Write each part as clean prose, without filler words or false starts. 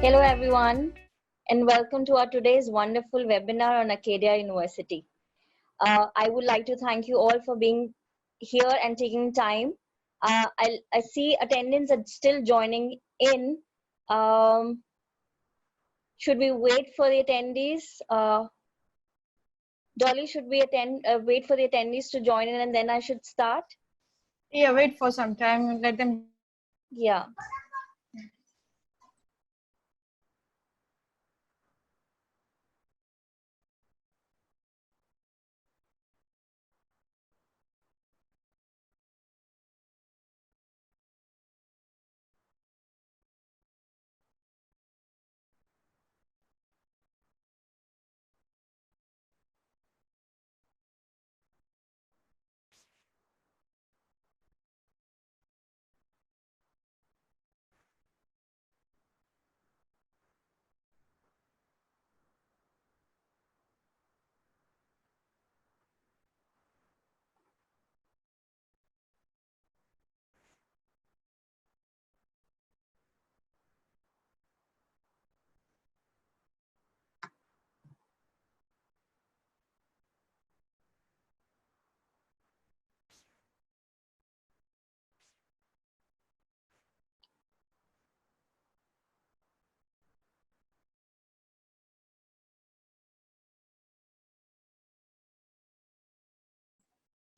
Hello everyone, and welcome to our today's wonderful webinar on Acadia University. I would like to thank you all for being here and taking time. I see attendants are still joining in. Should we wait for the attendees? Dolly, should we wait for the attendees to join in and then I should start? Yeah, wait for some time and let them. Yeah.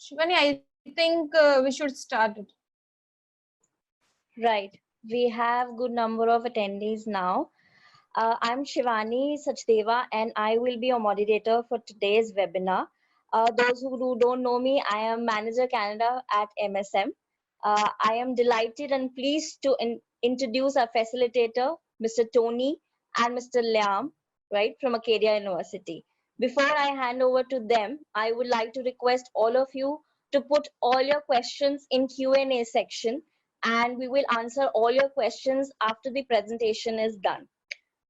Shivani, I think we should start it. Right. We have good number of attendees now. I'm Shivani Sachdeva and I will be your moderator for today's webinar. Those who don't know me, I am Manager Canada at MSM. I am delighted and pleased to introduce our facilitator, Mr. Tony and Mr. Liam, right, from Acadia University. Before I hand over to them, I would like to request all of you to put all your questions in Q&A section and we will answer all your questions after the presentation is done.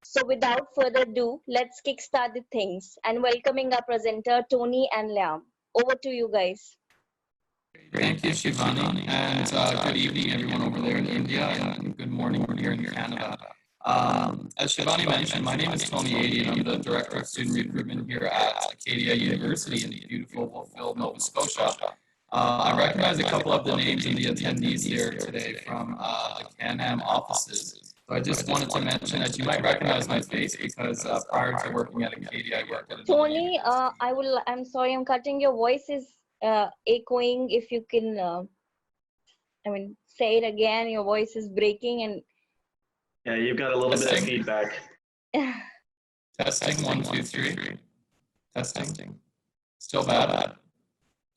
So without further ado, let's kickstart the things and welcoming our presenter, Tony and Liam. Over to you guys. Thank you, Shivani, and good evening, everyone over there in India, and good morning here in Canada. As Shivani mentioned, my name is Tony Adey, and I'm the Director of Student Recruitment here at Acadia University in beautiful Wolfville, Nova Scotia. I recognize a couple of the names and the attendees here today from the Can-Am offices. So I just wanted to mention that you might recognize my face because prior to working at Acadia, I worked at Tony, I'm sorry, I'm cutting. Your voice is echoing. If you can, say it again. Your voice is breaking and. Yeah, you've got a little bit of feedback. Testing, 1, 2, 3. Testing. Still bad.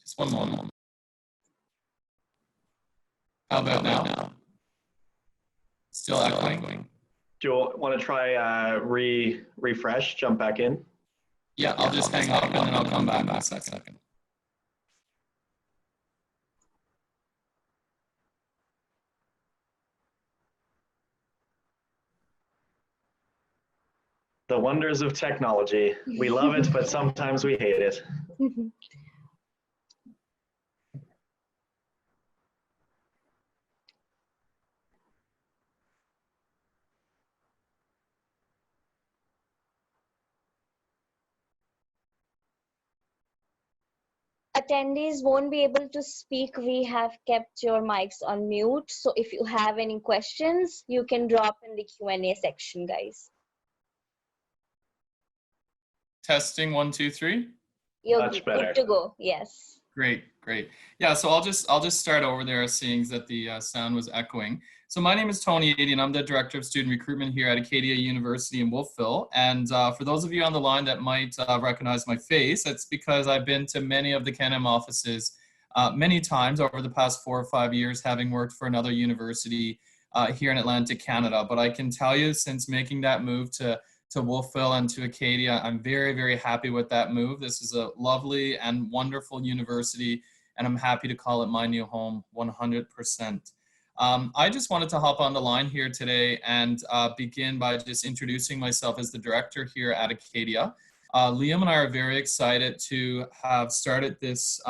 Just one moment. How about now? Still echoing. Do you want to try refresh, jump back in? Yeah, I'll just hang up and then I'll come back in a second. The wonders of technology. We love it, but sometimes we hate it. Attendees won't be able to speak. We have kept your mics on mute. So if you have any questions, you can drop in the Q&A section, guys. Testing, 1, 2, 3. You're good to go. Yes. Great. Yeah, so I'll just start over there, seeing that the sound was echoing. So my name is Tony Adey, and I'm the Director of Student Recruitment here at Acadia University in Wolfville. And for those of you on the line that might recognize my face, that's because I've been to many of the Can-Am offices many times over the past 4 or 5 years, having worked for another university here in Atlantic Canada. But I can tell you, since making that move to Wolfville and to Acadia, I'm very, very happy with that move. This is a lovely and wonderful university, and I'm happy to call it my new home 100%. I just wanted to hop on the line here today and begin by just introducing myself as the director here at Acadia. Liam and I are very excited to have started this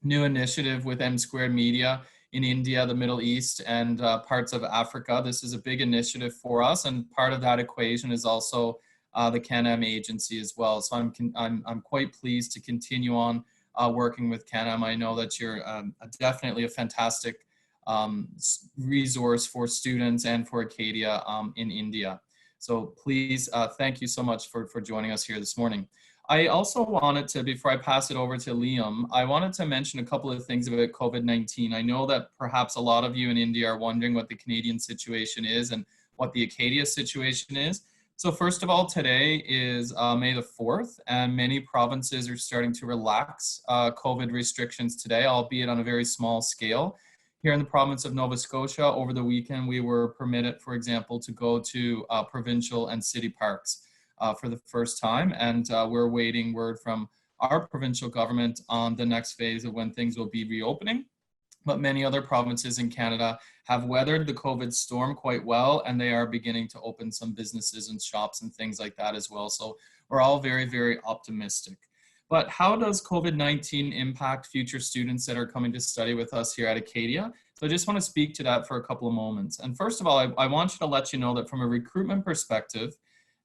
new initiative with M Squared Media in India, the Middle East, and parts of Africa. This is a big initiative for us, and part of that equation is also the CanAm agency as well. So I'm quite pleased to continue on working with CanAm. I know that you're definitely a fantastic resource for students and for Acadia in India. So please, thank you so much for joining us here this morning. I also wanted to, before I pass it over to Liam, I wanted to mention a couple of things about COVID-19. I know that perhaps a lot of you in India are wondering what the Canadian situation is and what the Acadia situation is. So first of all, today is May the 4th, and many provinces are starting to relax COVID restrictions today, albeit on a very small scale. Here in the province of Nova Scotia, over the weekend, we were permitted, for example, to go to provincial and city parks for the first time. And we're waiting word from our provincial government on the next phase of when things will be reopening. But many other provinces in Canada have weathered the COVID storm quite well, and they are beginning to open some businesses and shops and things like that as well. So we're all very, very optimistic. But how does COVID-19 impact future students that are coming to study with us here at Acadia? So I just want to speak to that for a couple of moments. And first of all, I want you to let you know that from a recruitment perspective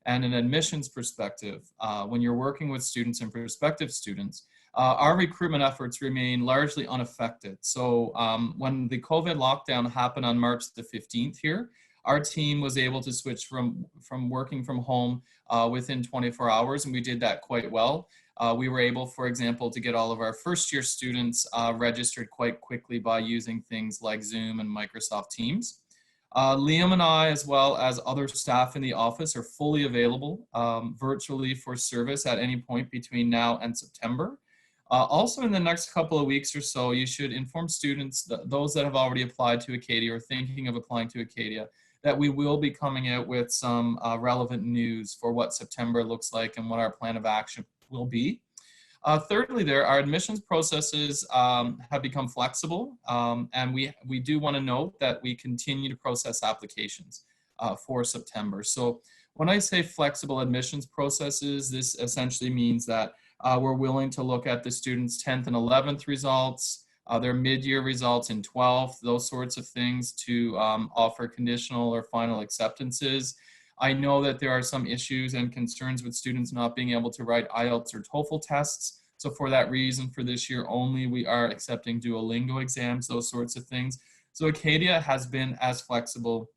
and an admissions perspective, when you're working with students and prospective students, our recruitment efforts remain largely unaffected. So when the COVID lockdown happened on March the 15th here, our team was able to switch from working from home within 24 hours, and we did that quite well. We were able, for example, to get all of our first-year students registered quite quickly by using things like Zoom and Microsoft Teams. Liam and I, as well as other staff in the office, are fully available virtually for service at any point between now and September. Also, in the next couple of weeks or so, you should inform students, those that have already applied to Acadia or thinking of applying to Acadia, that we will be coming out with some relevant news for what September looks like and what our plan of action will be. Thirdly, our admissions processes have become flexible, and we do want to note that we continue to process applications for September. So when I say flexible admissions processes, this essentially means that we're willing to look at the students' 10th and 11th results, their mid-year results in 12th, those sorts of things, to offer conditional or final acceptances. I know that there are some issues and concerns with students not being able to write IELTS or TOEFL tests. So for that reason, for this year only, we are accepting Duolingo exams, those sorts of things. So Acadia has been as flexible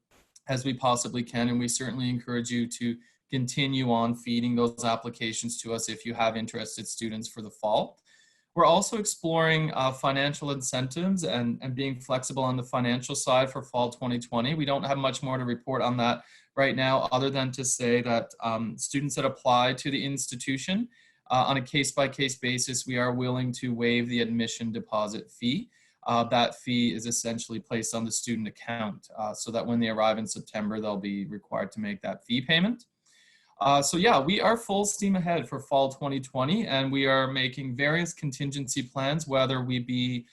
as we possibly can, and we certainly encourage you to continue on feeding those applications to us if you have interested students for the fall. We're also exploring financial incentives and being flexible on the financial side for fall 2020. We don't have much more to report on that right now, other than to say that students that apply to the institution on a case-by-case basis, we are willing to waive the admission deposit fee. That fee is essentially placed on the student account so that when they arrive in September, they'll be required to make that fee payment. So yeah, we are full steam ahead for fall 2020, and we are making various contingency plans, whether we be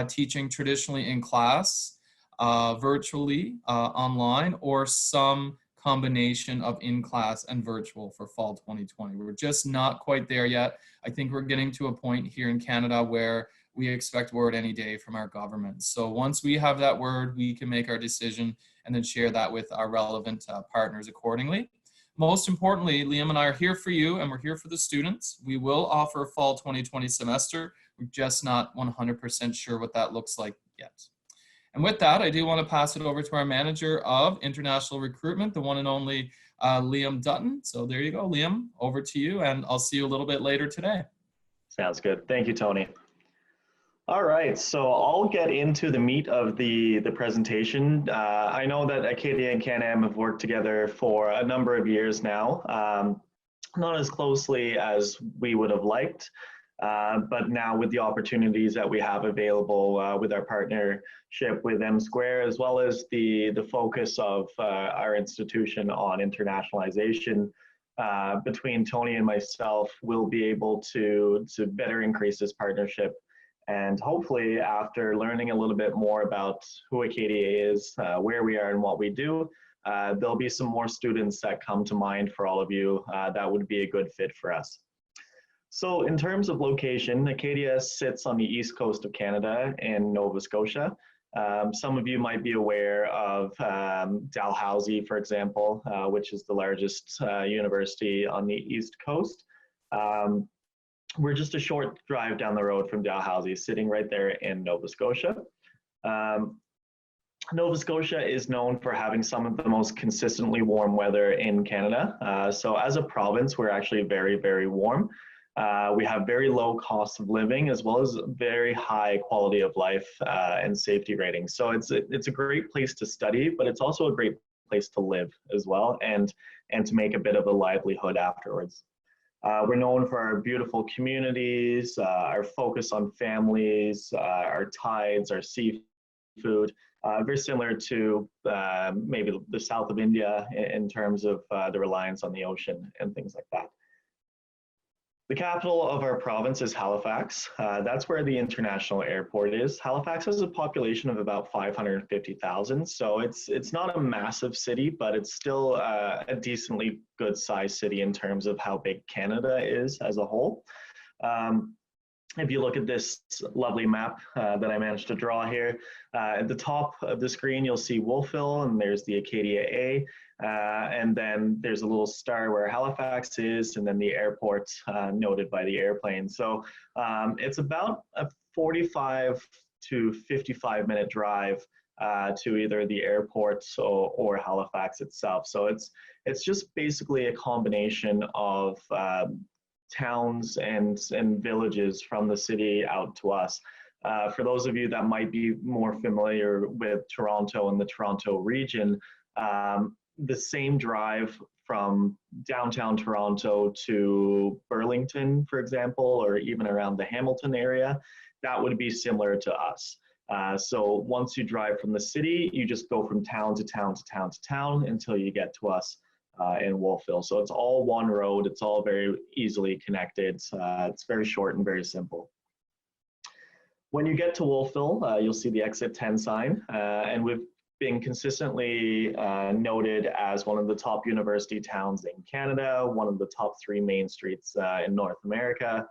teaching traditionally in class, virtually, online, or some combination of in-class and virtual for fall 2020. We're just not quite there yet. I think we're getting to a point here in Canada where we expect word any day from our government. So once we have that word, we can make our decision and then share that with our relevant partners accordingly. Most importantly, Liam and I are here for you, and we're here for the students. We will offer a fall 2020 semester. We're just not 100% sure what that looks like yet. And with that, I do want to pass it over to our manager of International Recruitment, the one and only Liam Dutton. So there you go, Liam, over to you, and I'll see you a little bit later today. Sounds good. Thank you, Tony. All right, so I'll get into the meat of the presentation. I know that Acadia and CanAm have worked together for a number of years now, not as closely as we would have liked, but now with the opportunities that we have available with our partnership with M Square, as well as the focus of our institution on internationalization, between Tony and myself, we'll be able to better increase this partnership. And hopefully, after learning a little bit more about who Acadia is, where we are and what we do, there'll be some more students that come to mind for all of you that would be a good fit for us. So in terms of location, Acadia sits on the east coast of Canada in Nova Scotia. Some of you might be aware of Dalhousie, for example, which is the largest university on the East Coast. We're just a short drive down the road from Dalhousie, sitting right there in Nova Scotia. Nova Scotia is known for having some of the most consistently warm weather in Canada. So as a province, we're actually very, very warm. We have very low cost of living as well as very high quality of life and safety ratings. So it's a great place to study, but it's also a great place to live as well and to make a bit of a livelihood afterwards. We're known for our beautiful communities, our focus on families, our tides, our seafood. Very similar to maybe the south of India in terms of the reliance on the ocean and things like that. The capital of our province is Halifax. That's where the international airport is. Halifax has a population of about 550,000, so it's not a massive city, but it's still a decently good sized city in terms of how big Canada is as a whole. If you look at this lovely map that I managed to draw here, at the top of the screen, you'll see Wolfville, and there's the Acadia A, and then there's a little star where Halifax is, and then the airport noted by the airplane. So it's about a 45 to 55-minute drive to either the airport or Halifax itself. So it's just basically a combination of towns and villages from the city out to us. For those of you that might be more familiar with Toronto and the Toronto region, the same drive from downtown Toronto to Burlington, for example, or even around the Hamilton area, that would be similar to us. So once you drive from the city, you just go from town to town to town to town until you get to us in Wolfville. So it's all one road. It's all very easily connected. It's very short and very simple. When you get to Wolfville, you'll see the exit 10 sign, and we've been consistently noted as one of the top university towns in Canada, one of the top 3 main streets in North America.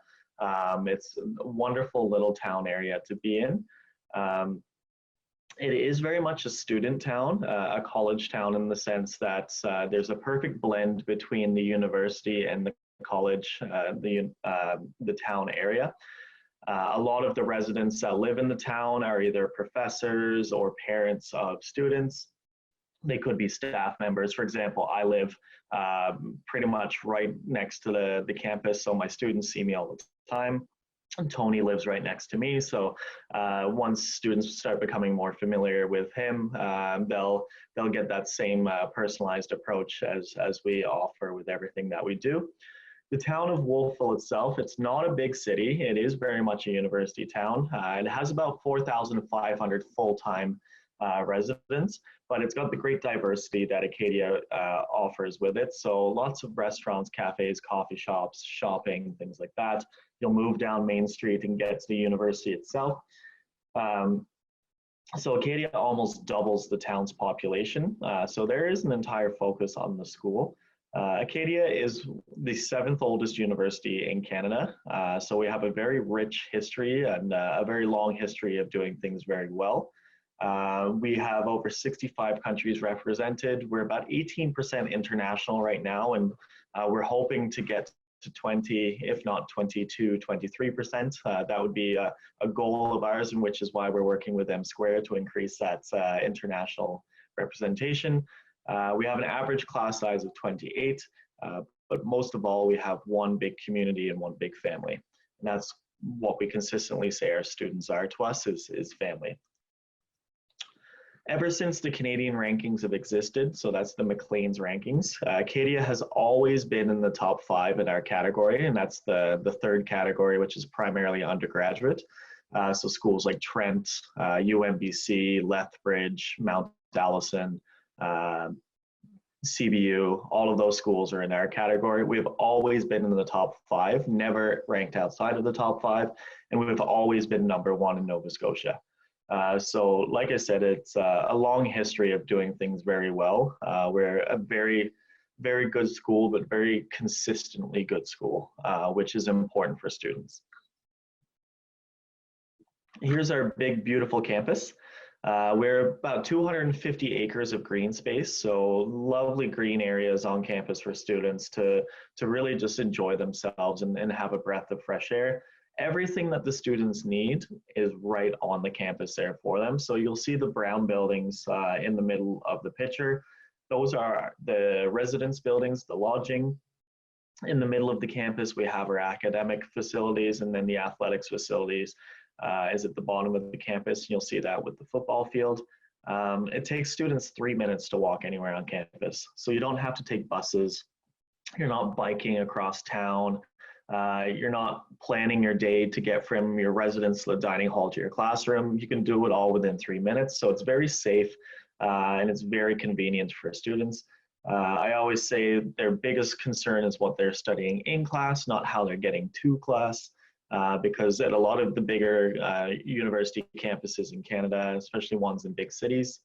It's a wonderful little town area to be in. It is very much a student town, a college town, in the sense that there's a perfect blend between the university and the college, the town area. A lot of the residents that live in the town are either professors or parents of students. They could be staff members. For example, I live pretty much right next to the campus, so my students see me all the time. And Tony lives right next to me, so once students start becoming more familiar with him, they'll get that same personalized approach as we offer with everything that we do. The town of Wolfville itself, it's not a big city. It is very much a university town. It has about 4,500 full-time residents, but it's got the great diversity that Acadia offers with it. So lots of restaurants, cafes, coffee shops, shopping, things like that. You'll move down Main Street and get to the university itself. So Acadia almost doubles the town's population. So there is an entire focus on the school. Acadia is the 7th oldest university in Canada. So we have a very rich history and a very long history of doing things very well. We have over 65 countries represented. We're about 18% international right now, and we're hoping to get to 20, if not 22, 23%. That would be a goal of ours, and which is why we're working with M Square to increase that international representation. We have an average class size of 28, but most of all, we have one big community and one big family. And that's what we consistently say our students are to us, is family. Ever since the Canadian rankings have existed, so that's the Maclean's rankings, Acadia has always been in the top 5 in our category, and that's the 3rd category, which is primarily undergraduate. So schools like Trent, UMBC, Lethbridge, Mount Allison, CBU, all of those schools are in our category. We've always been in the top 5, never ranked outside of the top 5, and we've always been #1 in Nova Scotia. So like I said, it's a long history of doing things very well. We're a very, very good school, but very consistently good school, which is important for students. Here's our big, beautiful campus. We're about 250 acres of green space, so lovely green areas on campus for students to really just enjoy themselves and have a breath of fresh air. Everything that the students need is right on the campus there for them. So you'll see the brown buildings in the middle of the picture. Those are the residence buildings, the lodging. In the middle of the campus, we have our academic facilities, and then the athletics facilities is at the bottom of the campus. You'll see that with the football field. It takes students 3 minutes to walk anywhere on campus. So you don't have to take buses. You're not biking across town. You're not planning your day to get from your residence to the dining hall to your classroom. You can do it all within 3 minutes. So it's very safe and it's very convenient for students. I always say their biggest concern is what they're studying in class, not how they're getting to class. Because at a lot of the bigger university campuses in Canada, especially ones in big cities,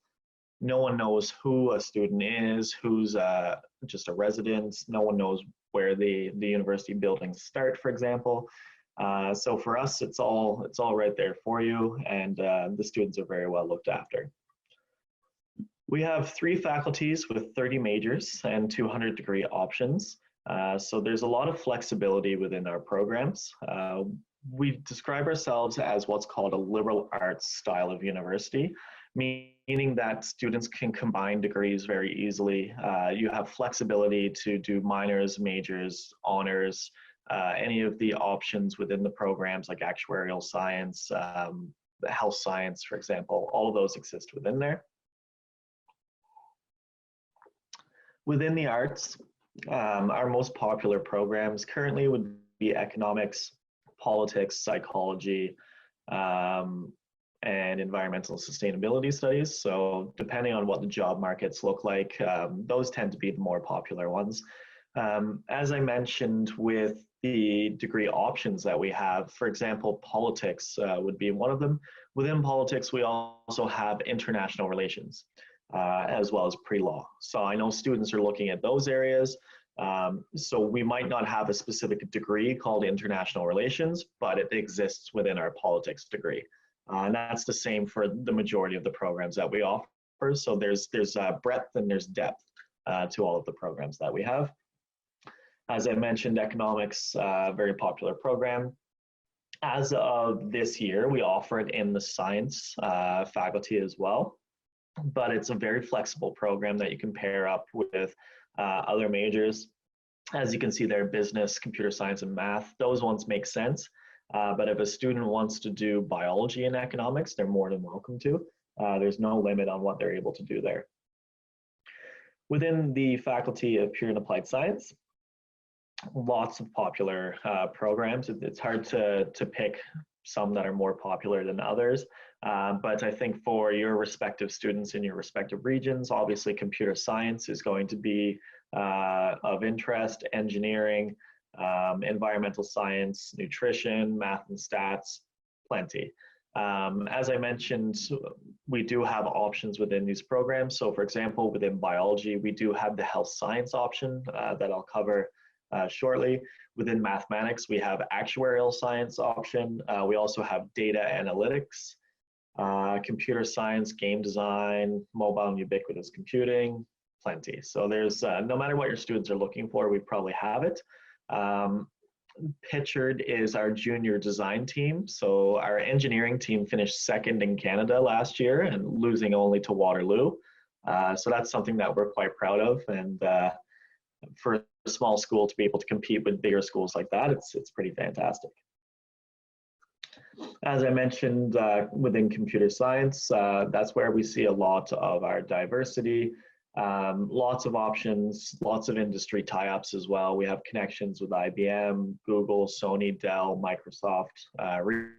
no one knows who a student is, who's just a resident. No one knows where the university buildings start, for example. So for us, it's all right there for you, and the students are very well looked after. We have 3 faculties with 30 majors and 200 degree options. So there's a lot of flexibility within our programs. We describe ourselves as what's called a liberal arts style of university, meaning that students can combine degrees very easily. You have flexibility to do minors, majors, honors, any of the options within the programs like actuarial science, health science, for example. All of those exist within there. Within the arts, our most popular programs currently would be economics, politics, psychology, and environmental sustainability studies. So depending on what the job markets look like, those tend to be the more popular ones. As I mentioned with the degree options that we have, for example, politics would be one of them. Within politics, we also have international relations, as well as pre-law. So I know students are looking at those areas. So we might not have a specific degree called international relations, but it exists within our politics degree. And that's the same for the majority of the programs that we offer. So there's breadth and there's depth to all of the programs that we have. As I mentioned, economics, very popular program. As of this year, we offer it in the science faculty as well. But it's a very flexible program that you can pair up with other majors. As you can see there, business, computer science, and math, those ones make sense. But if a student wants to do biology and economics, they're more than welcome to. There's no limit on what they're able to do there. Within the Faculty of Pure and Applied Science, lots of popular programs. It's hard to pick some that are more popular than others. But I think for your respective students in your respective regions, obviously computer science is going to be of interest, engineering, environmental science, nutrition, math and stats, plenty. As I mentioned, we do have options within these programs. So for example, within biology, we do have the health science option that I'll cover shortly. Within mathematics, we have actuarial science option. We also have data analytics, computer science, game design, mobile and ubiquitous computing, plenty. So there's, no matter what your students are looking for, we probably have it. Pictured is our junior design team. So our engineering team finished second in Canada last year and losing only to Waterloo. So that's something that we're quite proud of. And for a small school to be able to compete with bigger schools like that, it's pretty fantastic. As I mentioned, within computer science, that's where we see a lot of our diversity, lots of options, lots of industry tie-ups as well. We have connections with IBM, Google, Sony, Dell, Microsoft,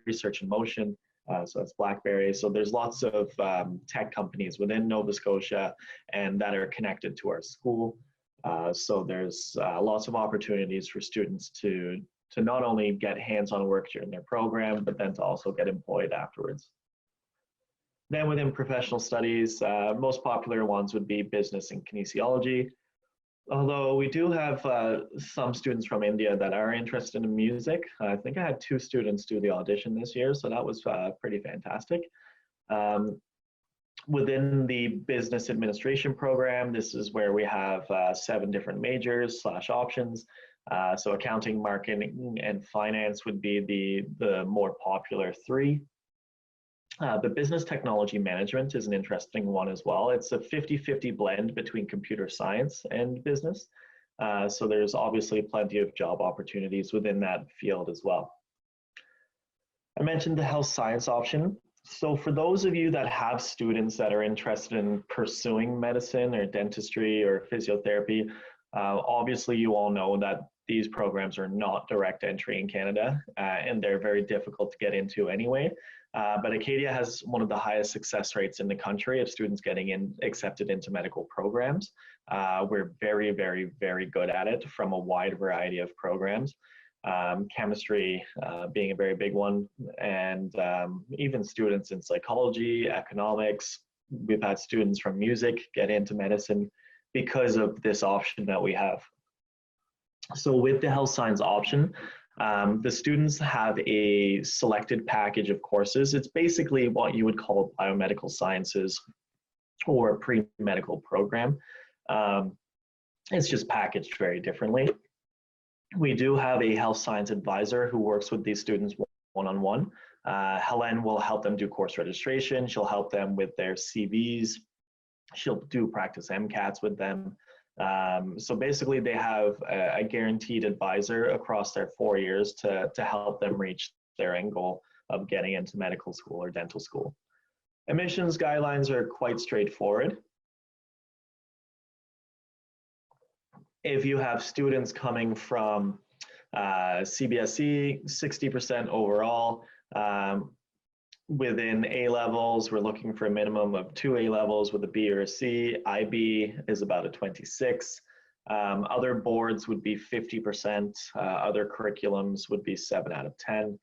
Research in Motion, so that's BlackBerry. So there's lots of tech companies within Nova Scotia and that are connected to our school. So there's lots of opportunities for students to not only get hands-on work during their program, but then to also get employed afterwards. Then within professional studies, most popular ones would be business and kinesiology. Although we do have some students from India that are interested in music. I think I had 2 students do the audition this year, so that was pretty fantastic. Within the business administration program, this is where we have 7 different majors / options. So accounting, marketing, and finance would be the more popular 3. The business technology management is an interesting one as well. It's a 50-50 blend between computer science and business. So there's obviously plenty of job opportunities within that field as well. I mentioned the health science option. So for those of you that have students that are interested in pursuing medicine or dentistry or physiotherapy, obviously you all know that these programs are not direct entry in Canada, and they're very difficult to get into anyway. But Acadia has one of the highest success rates in the country of students getting accepted into medical programs. We're very, very, very good at it from a wide variety of programs. Chemistry being a very big one, and even students in psychology, economics. We've had students from music get into medicine because of this option that we have. So with the health science option, the students have a selected package of courses. It's basically what you would call biomedical sciences or a pre-medical program. It's just packaged very differently. We do have a health science advisor who works with these students one-on-one. Helen will help them do course registration. She'll help them with their CVs. She'll do practice MCATs with them. So basically they have a guaranteed advisor across their 4 years to help them reach their end goal of getting into medical school or dental school. Admissions guidelines are quite straightforward. If you have students coming from CBSE, 60% overall. Within A levels, we're looking for a minimum of 2 A levels with a B or a C. IB is about a 26. Other boards would be 50%. Other curriculums would be 7 out of 10.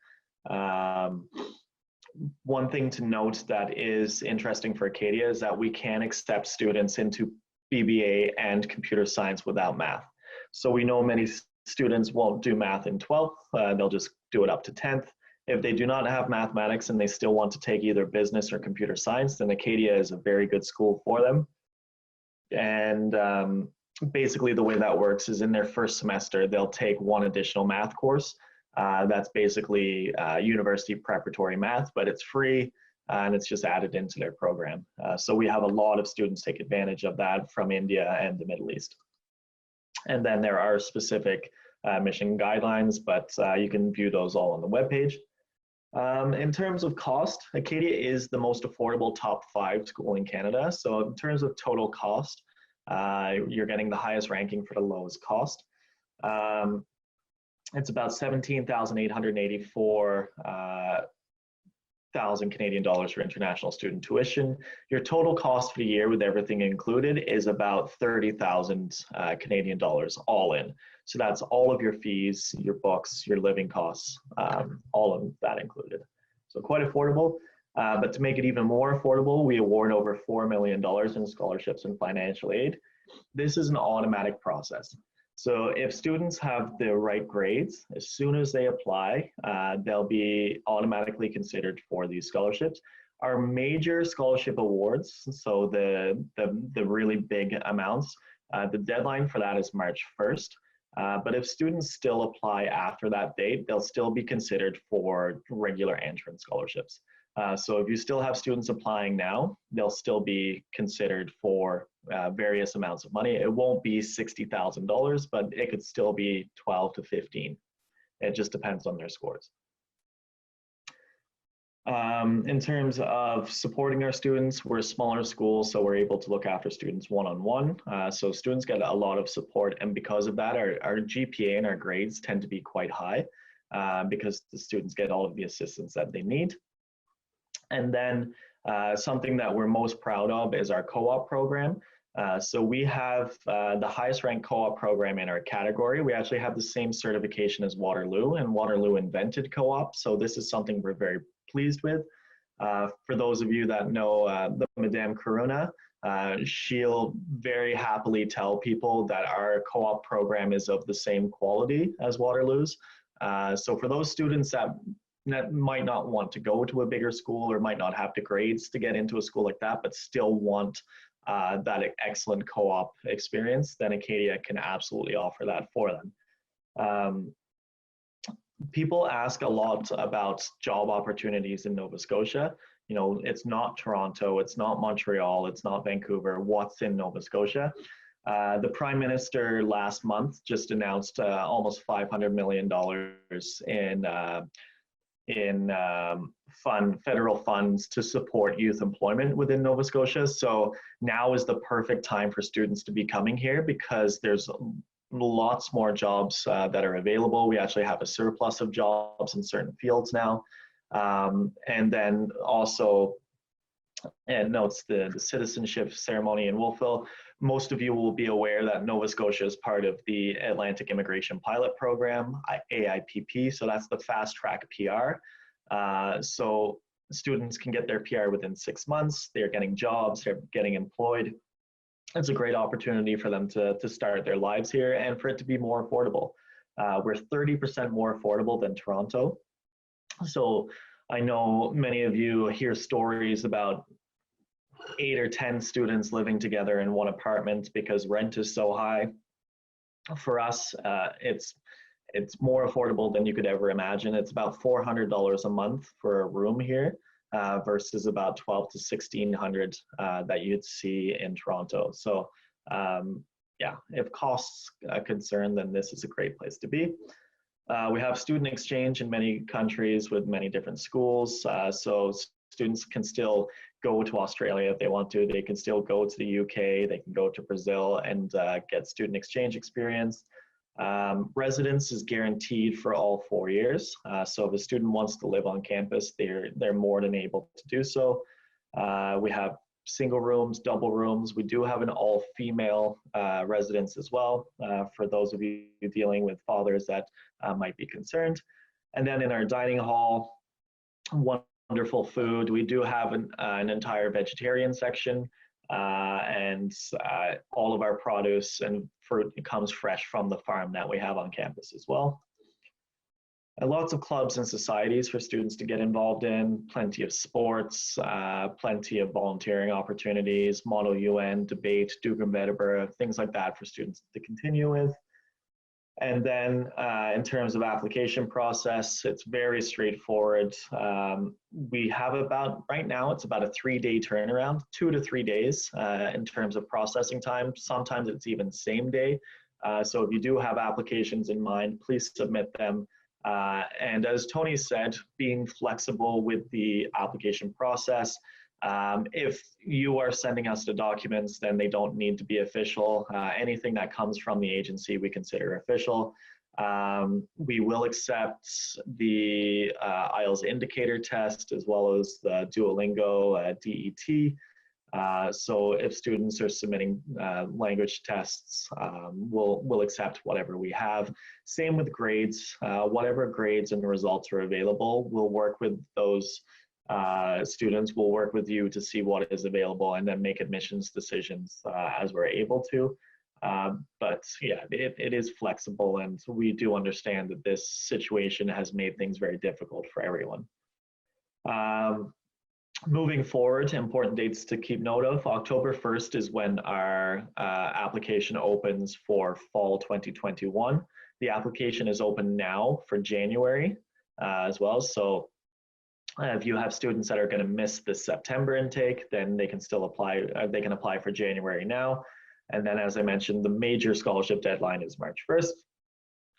One thing to note that is interesting for Acadia is that we can accept students into BBA and computer science without math. So we know many students won't do math in 12th, they'll just do it up to 10th. If they do not have mathematics and they still want to take either business or computer science, then Acadia is a very good school for them. And basically the way that works is in their first semester, they'll take 1 additional math course. That's basically university preparatory math, but it's free. And it's just added into their program. So we have a lot of students take advantage of that from India and the Middle East. And then there are specific mission guidelines, but you can view those all on the webpage. In terms of cost, Acadia is the most affordable top 5 school in Canada. So in terms of total cost, you're getting the highest ranking for the lowest cost. It's about 17,884 Canadian dollars for international student tuition. Your total cost for the year with everything included is about 30,000 Canadian dollars all in. So that's all of your fees, your books, your living costs, all of that included. So quite affordable, but to make it even more affordable, we award over $4 million in scholarships and financial aid. This is an automatic process. So if students have the right grades, as soon as they apply, they'll be automatically considered for these scholarships. Our major scholarship awards, so the really big amounts, the deadline for that is March 1st. But if students still apply after that date, they'll still be considered for regular entrance scholarships. So if you still have students applying now, they'll still be considered for various amounts of money. It won't be $60,000, but it could still be 12 to 15. It just depends on their scores. In terms of supporting our students, we're a smaller school, so we're able to look after students one-on-one. So students get a lot of support, and because of that, our GPA and our grades tend to be quite high because the students get all of the assistance that they need. And then something that we're most proud of is our co-op program. So we have the highest ranked co-op program in our category. We actually have the same certification as Waterloo, and Waterloo invented co-op. So this is something we're very pleased with. For those of you that know the Madame Karuna, she'll very happily tell people that our co-op program is of the same quality as Waterloo's. So for those students that that might not want to go to a bigger school or might not have the grades to get into a school like that, but still want that excellent co-op experience, then Acadia can absolutely offer that for them. People ask a lot about job opportunities in Nova Scotia. You know, it's not Toronto, it's not Montreal, it's not Vancouver. What's in Nova Scotia? The Prime Minister last month just announced almost $500 million in federal funds to support youth employment within Nova Scotia. So now is the perfect time for students to be coming here because there's lots more jobs that are available. We actually have a surplus of jobs in certain fields now. And then also, and notes the citizenship ceremony in Wolfville. Most of you will be aware that Nova Scotia is part of the Atlantic Immigration Pilot Program, AIPP, so that's the fast track PR. So students can get their PR within 6 months, they're getting jobs, they're getting employed. It's a great opportunity for them to start their lives here and for it to be more affordable. We're 30% more affordable than Toronto. So I know many of you hear stories about 8 or 10 students living together in one apartment because rent is so high. For us, it's more affordable than you could ever imagine. It's about $400 a month for a room here versus about $1,200 to $1,600 that you'd see in Toronto. So yeah, if costs a concern, then this is a great place to be. We have student exchange in many countries with many different schools. So students can still go to Australia if they want to. They can still go to the UK. They can go to Brazil and get student exchange experience. Residence is guaranteed for all 4 years. So if a student wants to live on campus, they're more than able to do so. We have single rooms, double rooms. We do have an all-female residence as well for those of you dealing with fathers that might be concerned. And then in our dining hall, wonderful food. We do have an entire vegetarian section, and all of our produce and fruit comes fresh from the farm that we have on campus as well. And lots of clubs and societies for students to get involved in, plenty of sports, plenty of volunteering opportunities, Model UN, debate, Dugam Vedabura, things like that for students to continue with. And then in terms of application process, it's very straightforward. We have right now, it's about a 3-day turnaround, 2 to 3 days in terms of processing time. Sometimes it's even same day. So if you do have applications in mind, please submit them. And as Tony said, being flexible with the application process. If you are sending us the documents, then they don't need to be official. Anything that comes from the agency, we consider official. We will accept the IELTS indicator test as well as the Duolingo DET. So if students are submitting language tests, we'll accept whatever we have. Same with grades. Whatever grades and results are available, we'll work with those students. We'll work with you to see what is available and then make admissions decisions as we're able to. But yeah, it is flexible, and we do understand that this situation has made things very difficult for everyone. Moving forward, important dates to keep note of. October 1st is when our application opens for fall 2021. The application is open now for January as well. So if you have students that are going to miss the September intake, then they can still apply. They can apply for January now. And then, as I mentioned, the major scholarship deadline is March 1st.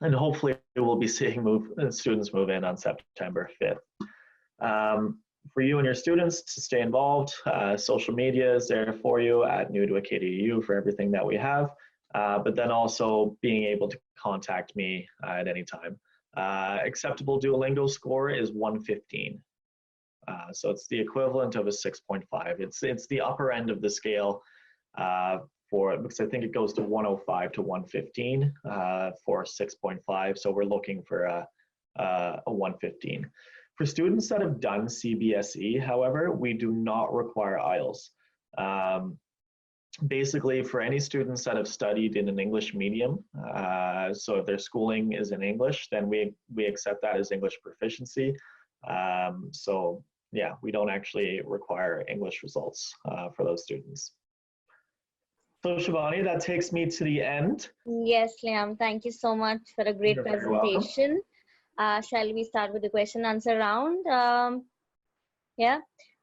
And hopefully we'll be seeing students move in on September 5th. For you and your students to stay involved, social media is there for you at New to Acadia U for everything that we have, but then also being able to contact me at any time. Acceptable Duolingo score is 115. So it's the equivalent of a 6.5. It's the upper end of the scale for it, because I think it goes to 105 to 115 for 6.5. So we're looking for a 115. For students that have done CBSE, however, we do not require IELTS. Basically, for any students that have studied in an English medium, so if their schooling is in English, then we accept that as English proficiency. So yeah, we don't actually require English results for those students. So Shivani, that takes me to the end. Yes, Liam, thank you so much for a great You're very welcome. presentation. Shall we start with the question answer round? Yeah.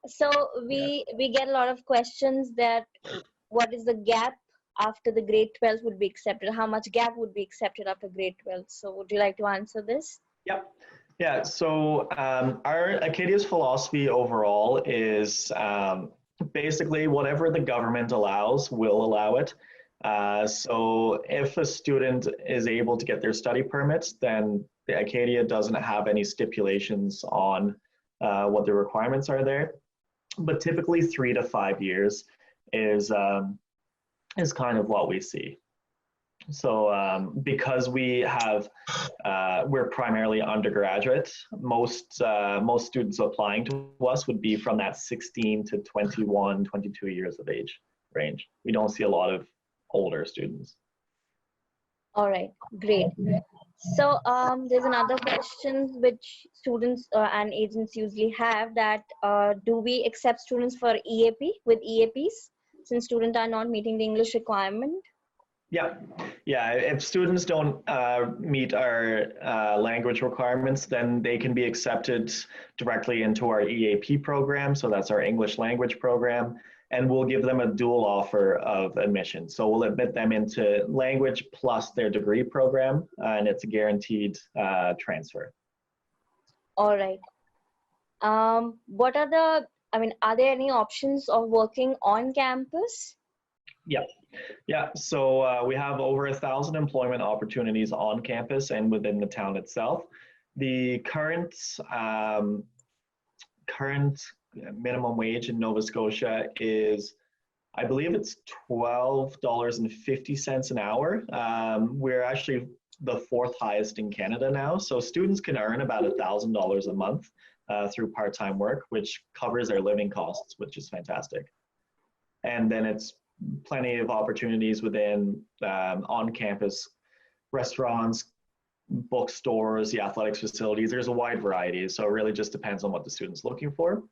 So we get a lot of questions that what is the gap after the grade 12 would be accepted? How much gap would be accepted after grade 12? So would you like to answer this? Yep. Yeah, so our Acadia's philosophy overall is basically whatever the government allows, will allow it. So if a student is able to get their study permits, then the Acadia doesn't have any stipulations on what the requirements are there. But typically 3 to 5 years is kind of what we see. So because we have, we're primarily undergraduate, most students applying to us would be from that 16 to 21, 22 years of age range. We don't see a lot of older students. All right, great. So there's another question which students and agents usually have, that do we accept students for EAP with EAPs since students are not meeting the English requirement? Yeah, if students don't meet our language requirements, then they can be accepted directly into our EAP program. So that's our English language program. And we'll give them a dual offer of admission. So we'll admit them into language plus their degree program, and it's a guaranteed transfer. All right. What are the, are there any options of working on campus? Yeah, so we have over 1,000 employment opportunities on campus and within the town itself. The current minimum wage in Nova Scotia is, I believe it's $12.50 an hour. We're actually the 4th highest in Canada now. So students can earn about $1,000 a month through part-time work, which covers their living costs, which is fantastic. And then it's plenty of opportunities within on-campus restaurants, bookstores, the athletics facilities. There's a wide variety. So it really just depends on what the student's looking for.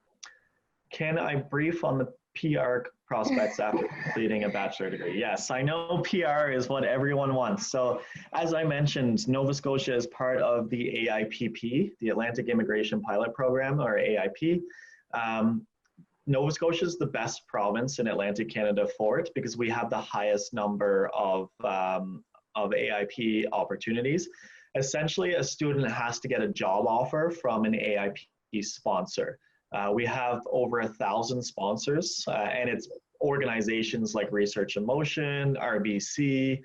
Can I brief on the PR prospects after completing a bachelor degree? Yes, I know PR is what everyone wants. So as I mentioned, Nova Scotia is part of the AIPP, the Atlantic Immigration Pilot Program, or AIP. Nova Scotia is the best province in Atlantic Canada for it because we have the highest number of AIP opportunities. Essentially, a student has to get a job offer from an AIP sponsor. We have over 1,000 sponsors, and it's organizations like Research in Motion, RBC,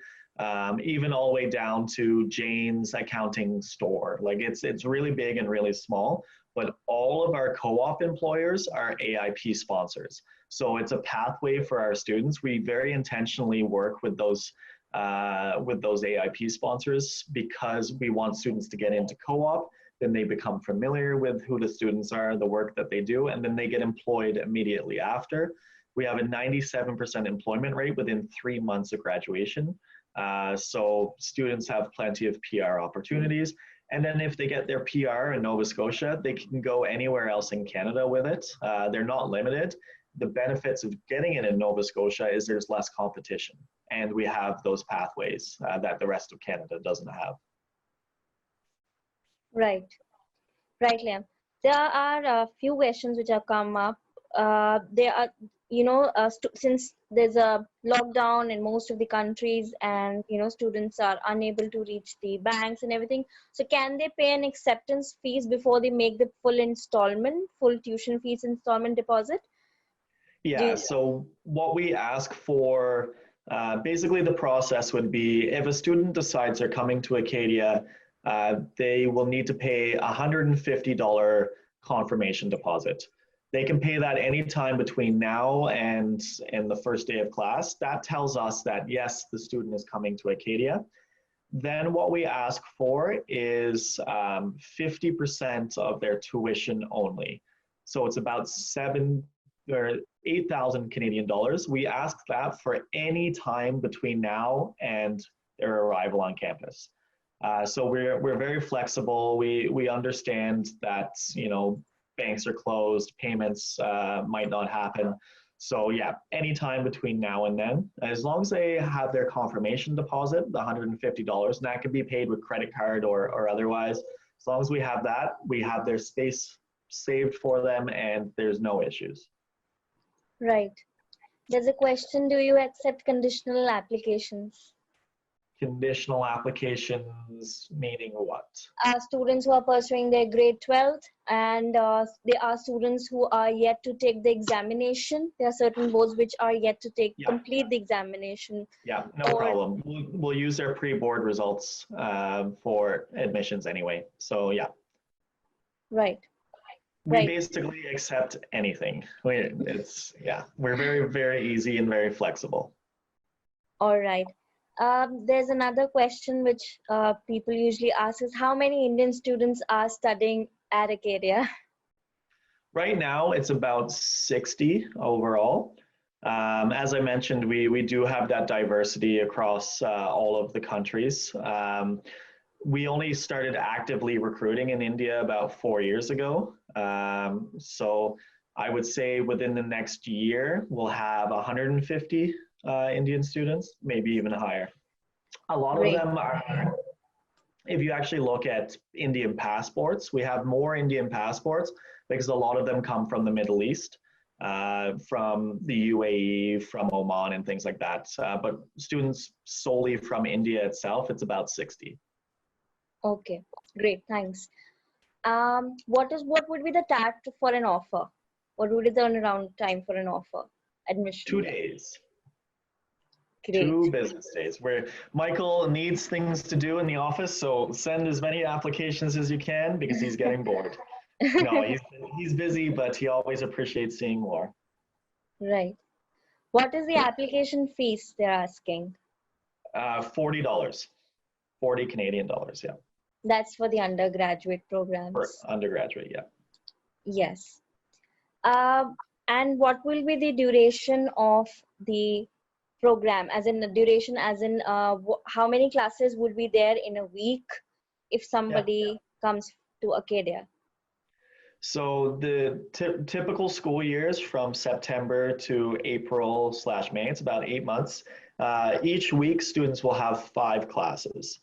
even all the way down to Jane's Accounting Store. Like it's really big and really small, but all of our co-op employers are AIP sponsors. So it's a pathway for our students. We very intentionally work with those AIP sponsors because we want students to get into co-op. Then they become familiar with who the students are, the work that they do, and then they get employed immediately after. We have a 97% employment rate within 3 months of graduation. So students have plenty of PR opportunities. And then if they get their PR in Nova Scotia, they can go anywhere else in Canada with it. They're not limited. The benefits of getting it in Nova Scotia is there's less competition. And we have those pathways that the rest of Canada doesn't have. Right, Liam. There are a few questions which have come up. There are, since there's a lockdown in most of the countries and, students are unable to reach the banks and everything. So can they pay an acceptance fees before they make the full tuition fees installment deposit? Yeah, so what we ask for, basically the process would be if a student decides they're coming to Acadia, they will need to pay a $150 confirmation deposit. They can pay that anytime between now and the first day of class. That tells us that, yes, the student is coming to Acadia. Then what we ask for is 50% of their tuition only. So it's about 8,000 Canadian dollars. We ask that for any time between now and their arrival on campus. So we're very flexible. We understand that, you know, banks are closed, payments might not happen. So yeah, anytime between now and then, as long as they have their confirmation deposit, the $150, and that can be paid with credit card or otherwise. As long as we have that, we have their space saved for them and there's no issues. Right. There's a question, do you accept conditional applications? Conditional applications meaning what? Students who are pursuing their grade 12th, and they are students who are yet to take the examination. There are certain boards which are yet to complete the examination. Yeah, no problem. We'll use their pre-board results for admissions anyway. So yeah. Right. We basically accept anything. We're very, very easy and very flexible. All right. There's another question which people usually ask is, how many Indian students are studying at Acadia? Right now, it's about 60 overall. As I mentioned, we do have that diversity across all of the countries. We only started actively recruiting in India about 4 years ago. So I would say within the next year, we'll have 150 Indian students, maybe even higher. A lot of them are, if you actually look at Indian passports, we have more Indian passports because a lot of them come from the Middle East, from the UAE, from Oman and things like that. But students solely from India itself, it's about 60. Okay, great, thanks. What would be the tag for an offer? What would be the turnaround time for an offer? Admission? 2 days. Great. 2 business days, where Michael needs things to do in the office, so send as many applications as you can because he's getting bored. No, he's busy, but he always appreciates seeing more. Right. What is the application fees they're asking? $40, 40 Canadian dollars, yeah. That's for the undergraduate programs. For undergraduate, yeah. Yes. And what will be the duration of the program, as in the duration, as in how many classes would be there in a week if somebody comes to Acadia? So the typical school years from September to April/May, it's about 8 months. Each week, students will have 5 classes.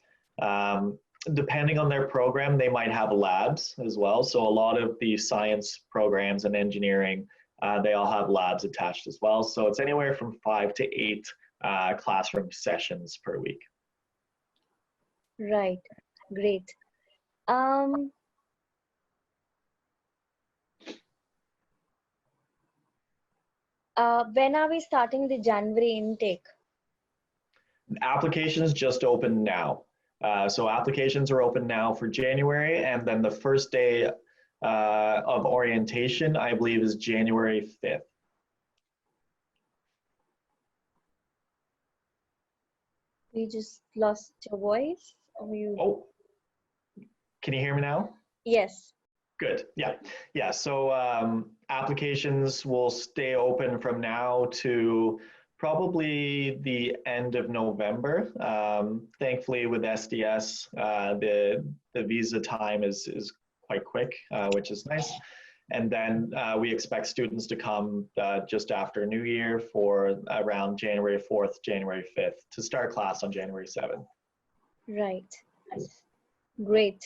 Depending on their program, they might have labs as well. So a lot of the science programs and engineering, they all have labs attached as well. So it's anywhere from 5 to 8 classroom sessions per week. Right, great. When are we starting the January intake? Applications just opened now. So applications are open now for January, and then the first day of orientation, I believe, is January 5th. We just lost your voice. Oh, can you hear me now? Yes. Good. Yeah. So applications will stay open from now to probably the end of November. Thankfully, with SDS, the visa time is quite quick, which is nice. And then we expect students to come just after New Year for around January 4th, January 5th to start class on January 7th. Right. Great.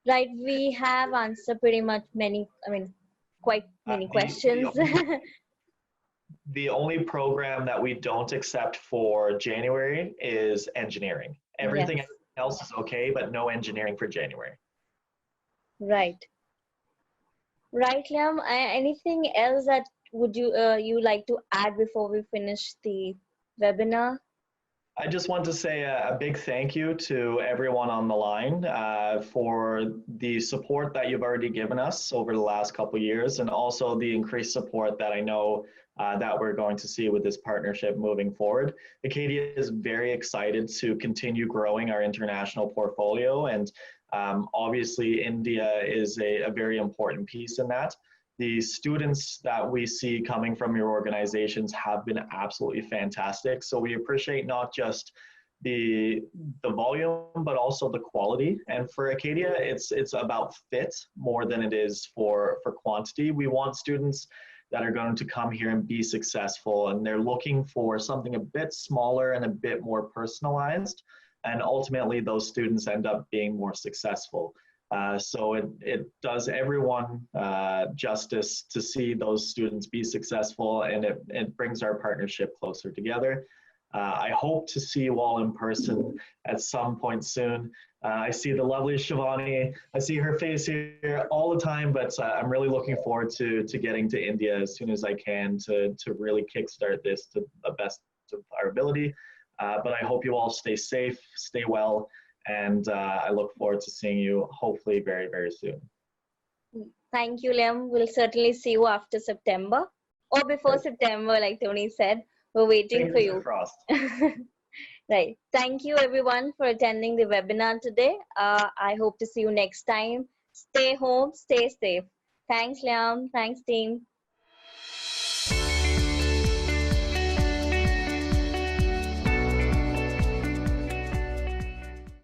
Right, we have answered pretty much quite many questions. The only program that we don't accept for January is engineering. Everything else is okay, but no engineering for January. Right. Right, Liam. Anything else that would you like to add before we finish the webinar? I just want to say a big thank you to everyone on the line for the support that you've already given us over the last couple of years, and also the increased support that I know that we're going to see with this partnership moving forward. Acadia is very excited to continue growing our international portfolio, and obviously India is a very important piece in that. The students that we see coming from your organizations have been absolutely fantastic. So we appreciate not just the volume, but also the quality. And for Acadia, it's about fit more than it is for quantity. We want students that are going to come here and be successful, and they're looking for something a bit smaller and a bit more personalized. And ultimately, those students end up being more successful. So it does everyone justice to see those students be successful, and it brings our partnership closer together. I hope to see you all in person at some point soon. I see the lovely Shivani. I see her face here all the time, but I'm really looking forward to getting to India as soon as I can to really kickstart this to the best of our ability. But I hope you all stay safe, stay well, and I look forward to seeing you hopefully very, very soon. Thank you, Liam. We'll certainly see you after September or before September, like Tony said. We're waiting for you. Right. Thank you, everyone, for attending the webinar today. I hope to see you next time. Stay home, stay safe. Thanks, Liam. Thanks, team.